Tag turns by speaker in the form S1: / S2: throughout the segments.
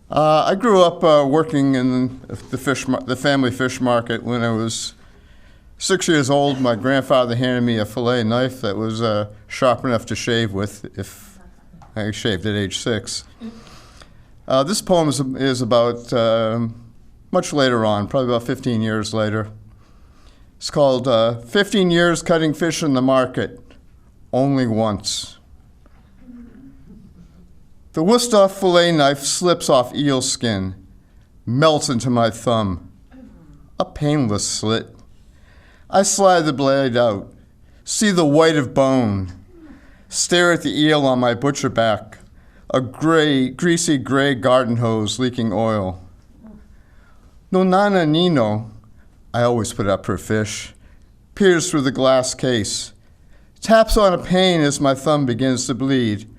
S1: I grew up working in the family fish market. When I was 6 years old, my grandfather handed me a fillet knife that was sharp enough to shave with if I shaved at age 6. This poem is about much later on, probably about 15 years later. It's called 15 Years Cutting Fish in the Market, Only Once. The Wusthof fillet knife slips off eel skin, melts into my thumb. A painless slit. I slide the blade out, see the white of bone, stare at the eel on my butcher back, a greasy gray garden hose leaking oil. No nana Nino, I always put up her fish, peers through the glass case, taps on a pane as my thumb begins to bleed.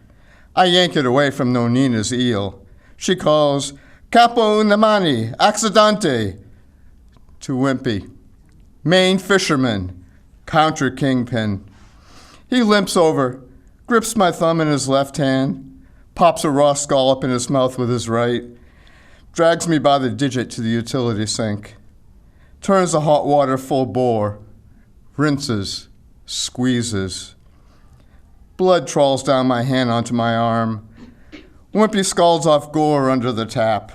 S1: I yank it away from Nonina's eel. She calls, "Capo una mani, accidente," to Wimpy. Maine fisherman, counter kingpin. He limps over, grips my thumb in his left hand, pops a raw scallop in his mouth with his right, drags me by the digit to the utility sink, turns the hot water full bore, rinses, squeezes. Blood trawls down my hand onto my arm. Wimpy scalds off gore under the tap,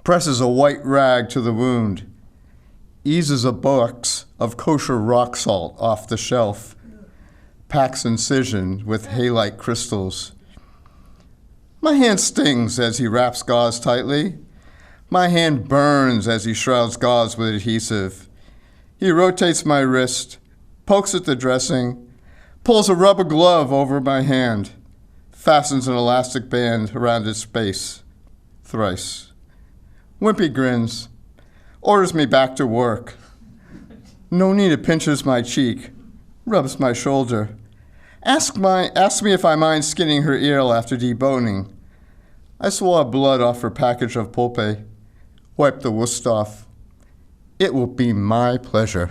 S1: presses a white rag to the wound, eases a box of kosher rock salt off the shelf, packs incision with halite crystals. My hand stings as he wraps gauze tightly. My hand burns as he shrouds gauze with adhesive. He rotates my wrist, pokes at the dressing, pulls a rubber glove over my hand, fastens an elastic band around its base, thrice. Wimpy grins, orders me back to work. Nonina pinches my cheek, rubs my shoulder, asks me if I mind skinning her eel after deboning. I swab blood off her package of pulpe, wipe the Wusthof. It will be my pleasure.